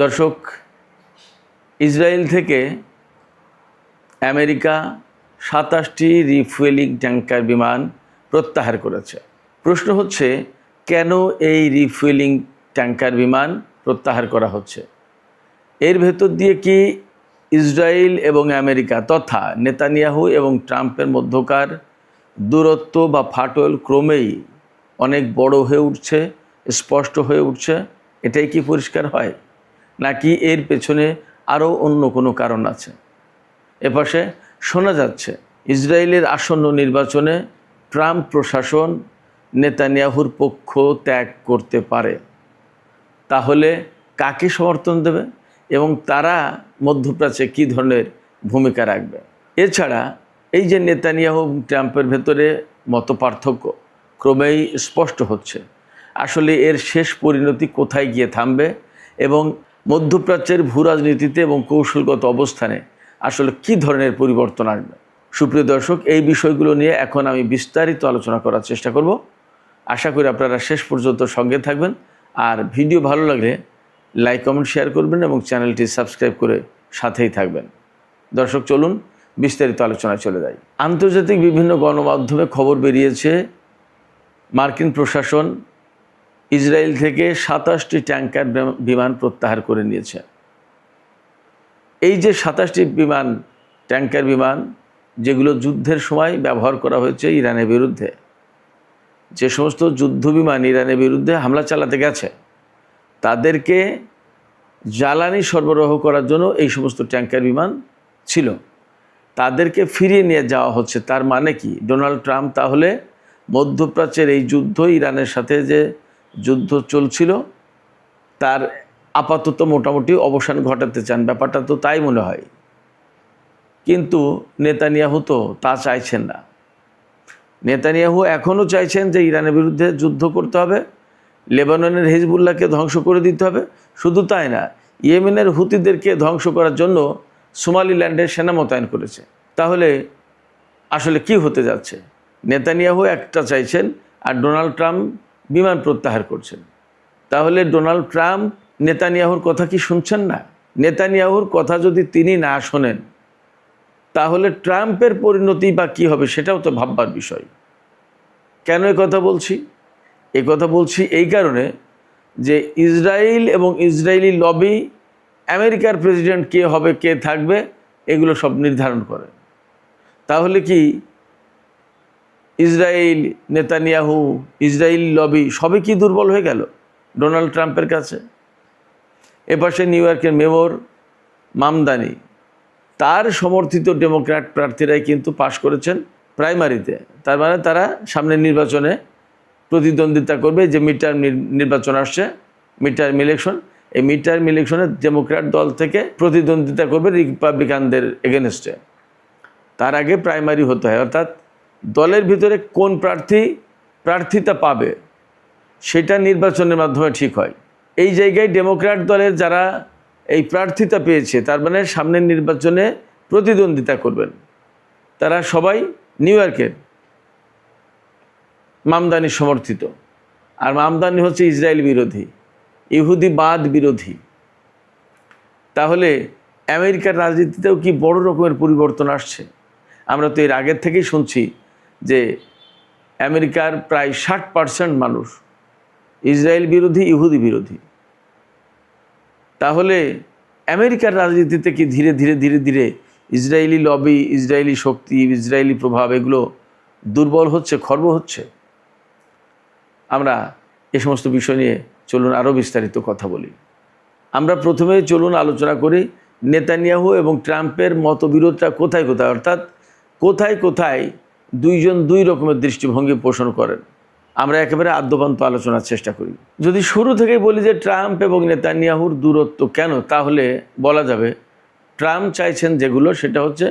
দর্শক, ইসরায়েল থেকে আমেরিকা ২৭টি রিফুয়েলিং ট্যাঙ্কার বিমান প্রত্যাহার করেছে। প্রশ্ন হচ্ছে, কেন এই রিফুয়েলিং ট্যাঙ্কার বিমান প্রত্যাহার করা হচ্ছে? এর ভেতর দিয়ে কি ইসরায়েল এবং আমেরিকা তথা নেতানিয়াহু এবং ট্রাম্পের মধ্যকার দূরত্ব বা ফাটল ক্রমেই অনেক বড় হয়ে উঠছে, স্পষ্ট হয়ে উঠছে? এটাই কি পরিষ্কার হয়, নাকি এর পেছনে আরও অন্য কোনো কারণ আছে? এপাশে শোনা যাচ্ছে ইসরায়েলের আসন্ন নির্বাচনে ট্রাম্প প্রশাসন নেতানিয়াহুর পক্ষ ত্যাগ করতে পারে। তাহলে কাকে সমর্থন দেবে এবং তারা মধ্যপ্রাচ্যে কী ধরনের ভূমিকা রাখবে? এছাড়া এই যে নেতানিয়াহু ট্রাম্পের ভেতরে মতপার্থক্য ক্রমেই স্পষ্ট হচ্ছে, আসলে এর শেষ পরিণতি কোথায় গিয়ে থামবে এবং মধ্যপ্রাচ্যের ভূরাজনীতিতে এবং কৌশলগত অবস্থানে আসলে কী ধরনের পরিবর্তন আসবে? সুপ্রিয় দর্শক, এই বিষয়গুলো নিয়ে এখন আমি বিস্তারিত আলোচনা করার চেষ্টা করব। আশা করি আপনারা শেষ পর্যন্ত সঙ্গে থাকবেন, আর ভিডিও ভালো লাগলে লাইক, কমেন্ট, শেয়ার করবেন এবং চ্যানেলটি সাবস্ক্রাইব করে সাথেই থাকবেন। দর্শক, চলুন বিস্তারিত আলোচনায় চলে যাই। আন্তর্জাতিক বিভিন্ন গণমাধ্যমে খবর বেরিয়েছে, মার্কিন প্রশাসন ইসরায়েল থেকে ২৭টি ট্যাঙ্কার বিমান প্রত্যাহার করে নিয়েছে। এই যে ২৭টি ট্যাঙ্কার বিমান যেগুলো যুদ্ধের সময় ব্যবহার করা হয়েছে ইরানের বিরুদ্ধে, যে সমস্ত যুদ্ধ বিমান ইরানের বিরুদ্ধে হামলা চালাতে গেছে তাদেরকে জ্বালানি সরবরাহ করার জন্য এই সমস্ত ট্যাঙ্কার বিমান ছিল, তাদেরকে ফিরিয়ে নিয়ে যাওয়া হচ্ছে। তার মানে কি, ডোনাল্ড ট্রাম্প তাহলে মধ্যপ্রাচ্যের এই যুদ্ধ, ইরানের সাথে যে যুদ্ধ চলছিল তার আপাতত মোটামুটি অবসান ঘটাতে চান। ব্যাপারটা তো তাই মনে হয়, কিন্তু নেতানিয়াহু তো তা চাইছেন না। নেতানিয়াহু এখনও চাইছেন যে ইরানের বিরুদ্ধে যুদ্ধ করতে হবে, লেবাননের হিজবুল্লাহকে ধ্বংস করে দিতে হবে। শুধু তাই না, ইয়েমেনের হুতিদেরকে ধ্বংস করার জন্য সোমালিল্যান্ডে সেনা মোতায়েন করেছে। তাহলে আসলে কি হতে যাচ্ছে? নেতানিয়াহু একটা চাইছেন আর ডোনাল্ড ট্রাম্প বিমান প্রত্যাহার করছেন। তাহলে ডোনাল্ড ট্রাম্প নেতানিয়াহুর কথা কি শুনছেন না? নেতানিয়াহুর কথা যদি তিনি না শোনেন তাহলে ট্রাম্পের পরিণতি বা কী হবে সেটাও তো ভাববার বিষয়। কেন কথা বলছি? কথা বলছি এই কারণে যে ইসরায়েল এবং ইসরায়েলি লবি আমেরিকার প্রেসিডেন্ট কে হবে, কে থাকবে, এগুলো সব নির্ধারণ করে। তাহলে কি ইসরায়েল, নেতানিয়াহু, ইসরায়েলি লবি সবই কি দুর্বল হয়ে গেল ডোনাল্ড ট্রাম্পের কাছে? এপাশে নিউ ইয়র্কের মেয়র মামদানি, তার সমর্থিত ডেমোক্র্যাট প্রার্থীরাই কিন্তু পাশ করেছেন প্রাইমারিতে। তার মানে তারা সামনের নির্বাচনে প্রতিদ্বন্দ্বিতা করবে। যে মিড টার্ম নির্বাচন আসছে, মিড টার্ম ইলেকশন, এই মিড টার্ম ইলেকশনে ডেমোক্র্যাট দল থেকে প্রতিদ্বন্দ্বিতা করবে রিপাবলিকানদের এগেনস্টে। তার আগে প্রাইমারি হতে হয়, অর্থাৎ দলের ভিতরে কোন প্রার্থিতা পাবে সেটা নির্বাচনের মাধ্যমে ঠিক হয়। এই জায়গায় ডেমোক্র্যাট দলের যারা এই প্রার্থিতা পেয়েছে, তার মানে সামনের নির্বাচনে প্রতিদ্বন্দ্বিতা করবেন, তারা সবাই নিউ ইয়র্কের মামদানি সমর্থিত। আর মামদানি হচ্ছে ইসরায়েল বিরোধী, ইহুদিবাদ বিরোধী। তাহলে আমেরিকার রাজনীতিতেও কি বড় রকমের পরিবর্তন আসছে? আমরা তো এর আগের থেকেই শুনছি যে আমেরিকার প্রায় 60% মানুষ ইসরায়েল বিরোধী, ইহুদি বিরোধী। তাহলে আমেরিকার রাজনীতিতে কি ধীরে ধীরে ধীরে ধীরে ইসরায়েলি লবি, ইসরায়েলি শক্তি, ইসরায়েলি প্রভাব এগুলো দুর্বল হচ্ছে, খর্ব হচ্ছে? আমরা এ সমস্ত বিষয় নিয়ে চলুন আরও বিস্তারিত কথা বলি। আমরা প্রথমে চলুন আলোচনা করি নেতানিয়াহু এবং ট্রাম্পের মতবিরোধটা কোথায় কোথায়, অর্থাৎ কোথায় কোথায় দুইজন দুই রকমের দৃষ্টিভঙ্গি পোষণ করেন। আমরা একেবারে আদ্যপান্ত আলোচনার চেষ্টা করি। যদি শুরু থেকেই বলি যে ট্রাম্প এবং নেতানিয়াহুর দূরত্ব কেন, তাহলে বলা যাবে ট্রাম্প চাইছেন যেগুলো, সেটা হচ্ছে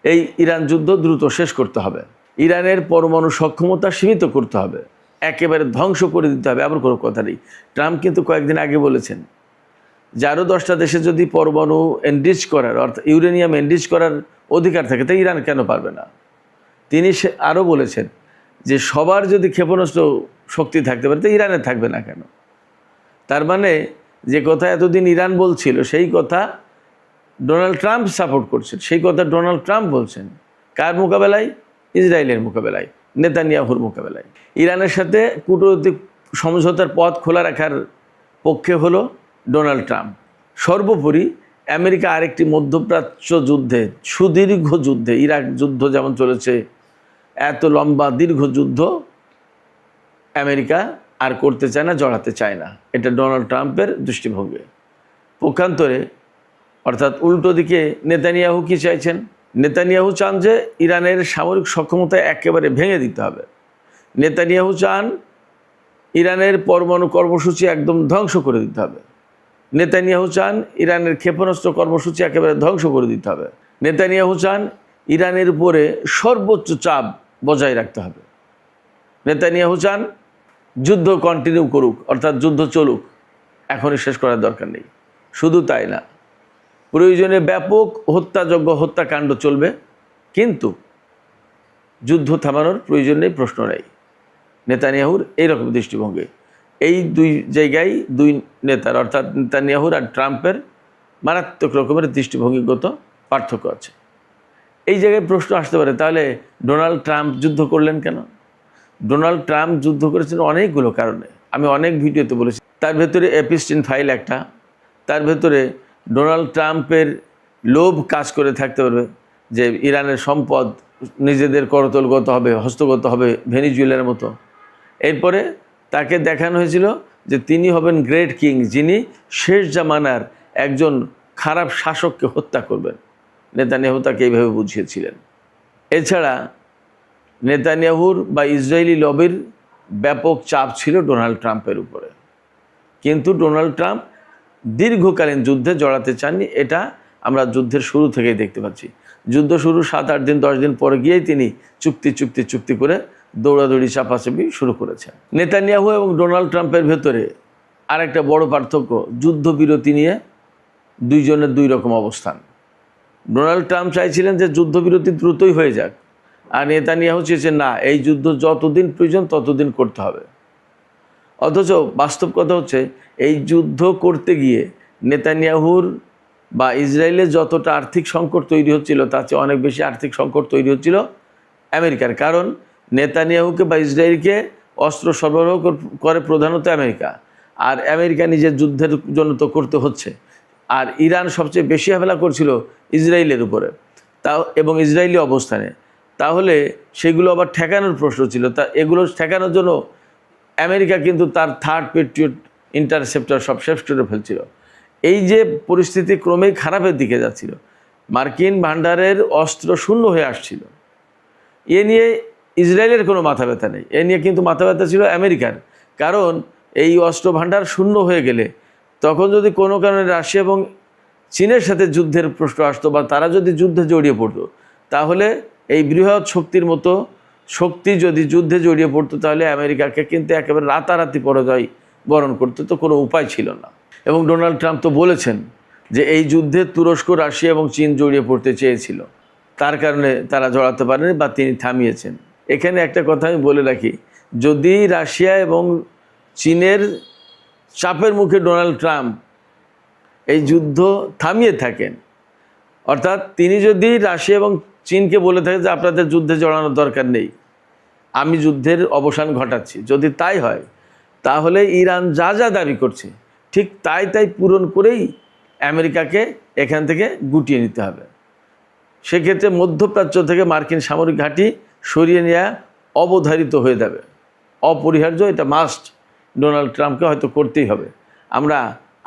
এই ইরান যুদ্ধ দ্রুত শেষ করতে হবে, ইরানের পরমাণু সক্ষমতা সীমিত করতে হবে, একেবারে ধ্বংস করে দিতে হবে। আবার কোনো কথা নেই, ট্রাম্প কিন্তু কয়েকদিন আগে বলেছেন যে আরও 10টা দেশে যদি পরমাণু এনরিচ করার, অর্থাৎ ইউরেনিয়াম এনরিচ করার অধিকার থাকে, তাই ইরান কেন পারবে না? তিনি আরও বলেছেন যে সবার যদি ক্ষেপণাস্ত্র শক্তি থাকতে পারে তো ইরানের থাকবে না কেন? তার মানে যে কথা এতদিন ইরান বলছিল সেই কথা ডোনাল্ড ট্রাম্প সাপোর্ট করছেন, সেই কথা ডোনাল্ড ট্রাম্প বলছেন। কার মোকাবেলায়? ইসরায়েলের মোকাবেলায়, নেতানিয়াহুর মোকাবেলায়। ইরানের সাথে কূটনৈতিক সমঝোতার পথ খোলা রাখার পক্ষে হলো ডোনাল্ড ট্রাম্প। সর্বোপরি আমেরিকা আরেকটি মধ্যপ্রাচ্য যুদ্ধে, সুদীর্ঘ যুদ্ধে, ইরাক যুদ্ধ যেমন চলেছে, এত লম্বা দীর্ঘ যুদ্ধ আমেরিকা আর করতে চায় না, জড়াতে চায় না। এটা ডোনাল্ড ট্রাম্পের দৃষ্টিভঙ্গি। পক্ষান্তরে অর্থাৎ উল্টো দিকে নেতানিয়াহু কি চাইছেন? নেতানিয়াহু চান যে ইরানের সামরিক সক্ষমতা একেবারে ভেঙে দিতে হবে। নেতানিয়াহু চান ইরানের পরমাণু কর্মসূচি একদম ধ্বংস করে দিতে হবে। নেতানিয়াহু চান ইরানের ক্ষেপণাস্ত্র কর্মসূচি একেবারে ধ্বংস করে দিতে হবে। নেতানিয়াহু চান ইরানের উপরে সর্বোচ্চ চাপ বজায় রাখতে হবে। নেতানিয়াহু চান যুদ্ধ কন্টিনিউ করুক, অর্থাৎ যুদ্ধ চলুক, এখনই শেষ করার দরকার নেই। শুধু তাই না, প্রয়োজনে ব্যাপক হত্যাযজ্ঞ, হত্যাকাণ্ড চলবে, কিন্তু যুদ্ধ থামানোর প্রয়োজন নেই, প্রশ্ন নেই। নেতানিয়াহুর এইরকম দৃষ্টিভঙ্গি। এই দুই জায়গায় দুই নেতার অর্থাৎ নেতানিয়াহুর আর ট্রাম্পের মারাত্মক রকমের দৃষ্টিভঙ্গিগত পার্থক্য আছে। এই জায়গায় প্রশ্ন আসতে পারে, তাহলে ডোনাল্ড ট্রাম্প যুদ্ধ করলেন কেন? ডোনাল্ড ট্রাম্প যুদ্ধ করেছেন অনেকগুলো কারণে, আমি অনেক ভিডিওতে বলেছি। তার ভেতরে এপিস্টিন ফাইল একটা, তার ভেতরে ডোনাল্ড ট্রাম্পের লোভ কাজ করে থাকতে পারবে যে ইরানের সম্পদ নিজেদের করতলগত হবে, হস্তগত হবে ভেনিজুয়েলার মতো। এরপরে তাকে দেখানো হয়েছিল যে তিনি হবেন গ্রেট কিং, যিনি শেষ জামানার একজন খারাপ শাসককে হত্যা করবেন। নেতানিয়াহু তাকে এইভাবে বুঝিয়েছিলেন। এছাড়া নেতানিয়াহুর বা ইসরায়েলি লবির ব্যাপক চাপ ছিল ডোনাল্ড ট্রাম্পের উপরে, কিন্তু ডোনাল্ড ট্রাম্প দীর্ঘকালীন যুদ্ধে জড়াতে চাননি। এটা আমরা যুদ্ধের শুরু থেকেই দেখতে পাচ্ছি। যুদ্ধ শুরু 7-8 দিন 10 দিন পরে গিয়েই তিনি চুক্তি করে দৌড়াদৌড়ি চাপাচাপি শুরু করেছেন। নেতানিয়াহু এবং ডোনাল্ড ট্রাম্পের ভেতরে আরেকটা বড় পার্থক্য, যুদ্ধবিরতি নিয়ে দুইজনের দুই রকম অবস্থান। ডোনাল্ড ট্রাম্প চাইছিলেন যে যুদ্ধবিরতি দ্রুতই হয়ে যাক, আর নেতানিয়াহু চেয়েছেন না, এই যুদ্ধ যতদিন প্রয়োজন ততদিন করতে হবে। অথচ বাস্তব কথা হচ্ছে, এই যুদ্ধ করতে গিয়ে নেতানিয়াহুর বা ইসরায়েলের যতটা আর্থিক সংকট তৈরি হচ্ছিল, তার চেয়ে অনেক বেশি আর্থিক সংকট তৈরি হচ্ছিল আমেরিকার। কারণ নেতানিয়াহুকে বা ইসরায়েলকে অস্ত্র সরবরাহ করে প্রধানত আমেরিকা, আর আমেরিকা নিজের যুদ্ধের জন্য তো করতে হচ্ছে। আর ইরান সবচেয়ে বেশি হামলা করছিল ইসরায়েলের উপরে, তাও এবং ইসরায়েলি অবস্থানে। তাহলে সেগুলো আবার ঠেকানোর প্রশ্ন ছিল। তা এগুলো ঠেকানোর জন্য আমেরিকা কিন্তু তার থার্ড প্যাট্রিয়ট ইন্টারসেপ্টর সব শেষ করে ফেলছিল। এই যে পরিস্থিতি ক্রমেই খারাপের দিকে যাচ্ছিল, মার্কিন ভান্ডারের অস্ত্র শূন্য হয়ে আসছিল, এ নিয়ে ইসরায়েলের কোনো মাথা ব্যথা নেই। এ নিয়ে কিন্তু মাথা ব্যথা ছিল আমেরিকার। কারণ এই অস্ত্র ভান্ডার শূন্য হয়ে গেলে তখন যদি কোনো কারণে রাশিয়া এবং চীনের সাথে যুদ্ধের প্রশ্ন আসতো, বা তারা যদি যুদ্ধে জড়িয়ে পড়তো, তাহলে এই বৃহৎ শক্তির মতো শক্তি যদি যুদ্ধে জড়িয়ে পড়তো, তাহলে আমেরিকাকে কিন্তু একেবারে রাতারাতি পরাজয় বরণ করতে তো কোনো উপায় ছিল না। এবং ডোনাল্ড ট্রাম্প তো বলেছেন যে এই যুদ্ধে তুরস্ক, রাশিয়া এবং চীন জড়িয়ে পড়তে চেয়েছিল, তার কারণে তারা জড়াতে পারেনি বা তিনি থামিয়েছেন। এখানে একটা কথা আমি বলে রাখি, যদি রাশিয়া এবং চীনের চাপের মুখে ডোনাল্ড ট্রাম্প এই যুদ্ধ থামিয়ে থাকেন, অর্থাৎ তিনি যদি রাশিয়া এবং চীনকে বলে থাকেন যে আপনাদের যুদ্ধে জড়ানোর দরকার নেই, আমি যুদ্ধের অবসান ঘটাচ্ছি, যদি তাই হয়, তাহলে ইরান যা যা দাবি করছে ঠিক তাই পূরণ করেই আমেরিকাকে এখান থেকে গুটিয়ে নিতে হবে। সেক্ষেত্রে মধ্যপ্রাচ্য থেকে মার্কিন সামরিক ঘাঁটি সরিয়ে নেওয়া অবধারিত হয়ে যাবে, অপরিহার্য। এটা মাস্ট, ডোনাল্ড ট্রাম্পকে হয়তো করতেই হবে। আমরা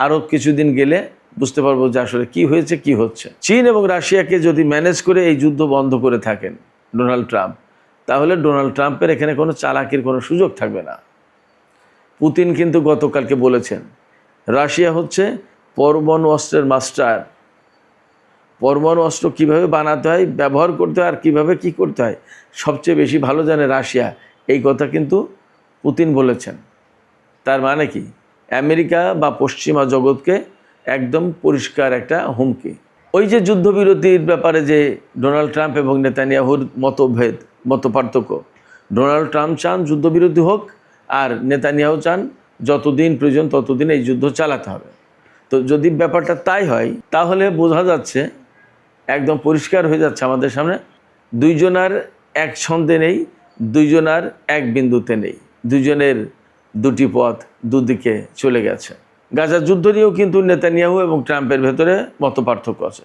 আরও কিছুদিন গেলে বুঝতে পারবো যে আসলে কী হয়েছে, কি হচ্ছে। চীন এবং রাশিয়াকে যদি ম্যানেজ করে এই যুদ্ধ বন্ধ করে থাকেন ডোনাল্ড ট্রাম্প, তাহলে ডোনাল্ড ট্রাম্পের এখানে কোনো চালাকির কোনো সুযোগ থাকবে না। পুতিন কিন্তু গতকালকে বলেছেন রাশিয়া হচ্ছে পরমাণু অস্ত্রের মাস্টার। পরমাণু অস্ত্র কীভাবে বানাতে হয়, ব্যবহার করতে হয়, আর কীভাবে কী করতে হয় সবচেয়ে বেশি ভালো জানে রাশিয়া। এই কথা কিন্তু পুতিন বলেছেন। তার মানে কি, আমেরিকা বা পশ্চিমা জগৎকে একদম পরিষ্কার একটা হুমকি। ওই যে যুদ্ধবিরতির ব্যাপারে যে ডোনাল্ড ট্রাম্প এবং নেতানিয়াহুর মতপার্থক্য, ডোনাল্ড ট্রাম্প চান যুদ্ধবিরতি হোক, আর নেতানিয়াহু চান যতদিন প্রয়োজন ততদিন এই যুদ্ধ চালাতে হবে। তো যদি ব্যাপারটা তাই হয় তাহলে বোঝা যাচ্ছে, একদম পরিষ্কার হয়ে যাচ্ছে আমাদের সামনে, দুইজনার এক ছন্দে নেই, দুইজনার এক বিন্দুতে নেই, দুইজনের দুটি পথ দুদিকে চলে গেছে। গাজার যুদ্ধ নিয়েও কিন্তু নেতানিয়াহু এবং ট্রাম্পের ভেতরে মতপার্থক্য আছে।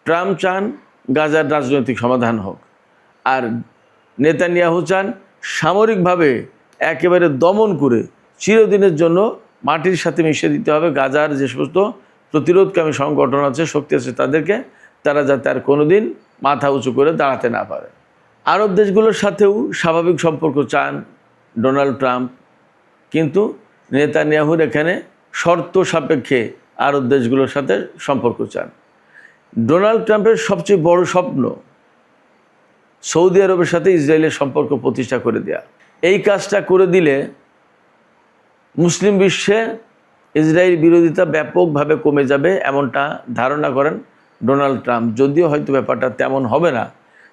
ট্রাম্প চান গাজার রাজনৈতিক সমাধান হোক, আর নেতানিয়াহু চান সামরিকভাবে একেবারে দমন করে চিরদিনের জন্য মাটির সাথে মিশিয়ে দিতে হবে গাজার যে সমস্ত প্রতিরোধকামী সংগঠন আছে, শক্তি আছে তাদেরকে, তারা যাতে আর কোনোদিন মাথা উঁচু করে দাঁড়াতে না পারে। আরব দেশগুলোর সাথেও স্বাভাবিক সম্পর্ক চান ডোনাল্ড ট্রাম্প, কিন্তু নেতানিয়াহুর এখানে শর্ত সাপেক্ষে আরব দেশগুলোর সাথে সম্পর্ক চান। ডোনাল্ড ট্রাম্পের সবচেয়ে বড় স্বপ্ন সৌদি আরবের সাথে ইসরায়েলের সম্পর্ক প্রতিষ্ঠা করে দেয়া। এই কাজটা করে দিলে মুসলিম বিশ্বে ইসরায়েল বিরোধিতা ব্যাপকভাবে কমে যাবে, এমনটা ধারণা করেন ডোনাল্ড ট্রাম্প। যদিও হয়তো ব্যাপারটা তেমন হবে না,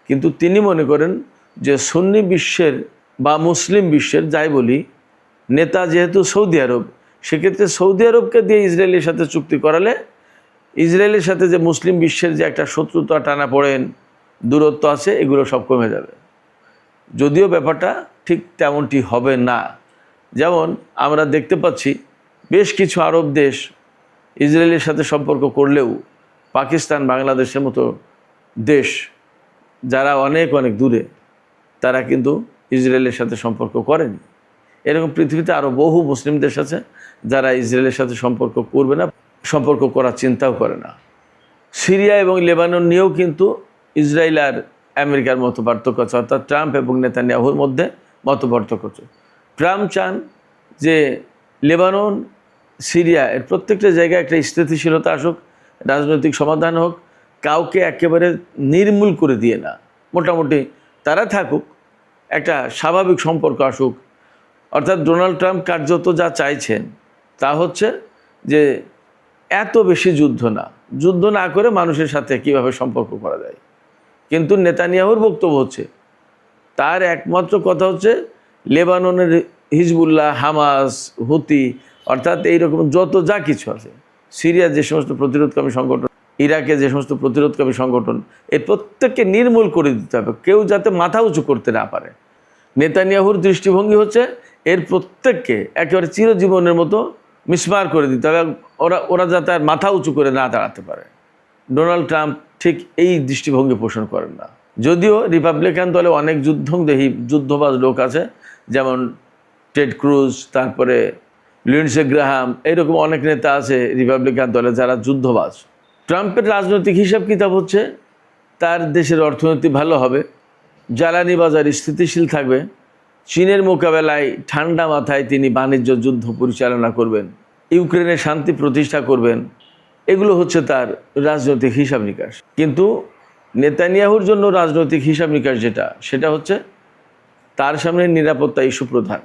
কিন্তু তিনি মনে করেন যে সুন্নি বিশ্বের বা মুসলিম বিশ্বের, যাই বলি, নেতা যেহেতু সৌদি আরব, সেক্ষেত্রে সৌদি আরবকে দিয়ে ইসরায়েলের সাথে চুক্তি করালে ইসরায়েলের সাথে যে মুসলিম বিশ্বের যে একটা শত্রুতা, টানাপোড়েন, দূরত্ব আছে, এগুলো সব কমে যাবে। যদিও ব্যাপারটা ঠিক তেমনটি হবে না। যেমন আমরা দেখতে পাচ্ছি বেশ কিছু আরব দেশ ইসরায়েলের সাথে সম্পর্ক করলেও পাকিস্তান, বাংলাদেশের মতো দেশ যারা অনেক অনেক দূরে, তারা কিন্তু ইসরায়েলের সাথে সম্পর্ক করেনি। এরকম পৃথিবীতে আরও বহু মুসলিম দেশ আছে যারা ইসরায়েলের সাথে সম্পর্ক করবে না, সম্পর্ক করার চিন্তাও করে না। সিরিয়া এবং লেবানন নিয়েও কিন্তু ইসরায়েল আর আমেরিকার মতো পার্থক্য আছে, অর্থাৎ ট্রাম্প এবং নেতানিয়াহুর মধ্যে মত পার্থক্য আছে। ট্রাম্প চান যে লেবানন, সিরিয়া এর প্রত্যেকটা জায়গায় একটা স্থিতিশীলতা আসুক, রাজনৈতিক সমাধান হোক, কাউকে একেবারে নির্মূল করে দিয়ে না, মোটামুটি তারা থাকুক, একটা স্বাভাবিক সম্পর্ক আসুক। অর্থাৎ ডোনাল্ড ট্রাম্প কার্যত যা চাইছেন তা হচ্ছে যে এত বেশি যুদ্ধ না করে মানুষের সাথে কীভাবে সম্পর্ক করা যায়। কিন্তু নেতানিয়াহুর বক্তব্য হচ্ছে, তার একমাত্র কথা হচ্ছে লেবাননের হিজবুল্লাহ, হামাস, হুতি, অর্থাৎ এইরকম যত যা কিছু আছে, সিরিয়ার যে সমস্ত প্রতিরোধকামী সংগঠন, ইরাকে যে সমস্ত প্রতিরোধকামী সংগঠন, এই প্রত্যেককে নির্মূল করে দিতে হবে, কেউ যাতে মাথা উঁচু করতে না পারে। নেতানিয়াহুর দৃষ্টিভঙ্গি হচ্ছে এর প্রত্যেককে একেবারে চিরজীবনের মতো মিসমার করে দিতে হবে, ওরা যাতে আর মাথা উঁচু করে না দাঁড়াতে পারে। ডোনাল্ড ট্রাম্প ঠিক এই দৃষ্টিভঙ্গি পোষণ করেন না। যদিও রিপাবলিকান দলে অনেক যুদ্ধবাজ লোক আছে, যেমন টেড ক্রুজ, তারপরে লিন্ডসে গ্রাহাম, এইরকম অনেক নেতা আছে রিপাবলিকান দলে যারা যুদ্ধবাজ। ট্রাম্পের রাজনৈতিক হিসাব কিতাব হচ্ছে তার দেশের অর্থনীতি ভালো হবে, জ্বালানি বাজার স্থিতিশীল থাকবে, চীনের মোকাবেলায় ঠান্ডা মাথায় তিনি বাণিজ্য যুদ্ধ পরিচালনা করবেন, ইউক্রেনে শান্তি প্রতিষ্ঠা করবেন। এগুলো হচ্ছে তার রাজনৈতিক হিসাব নিকাশ। কিন্তু নেতানিয়াহুর জন্য রাজনৈতিক হিসাব নিকাশ যেটা, সেটা হচ্ছে তার সামনে নিরাপত্তা ইস্যু প্রধান।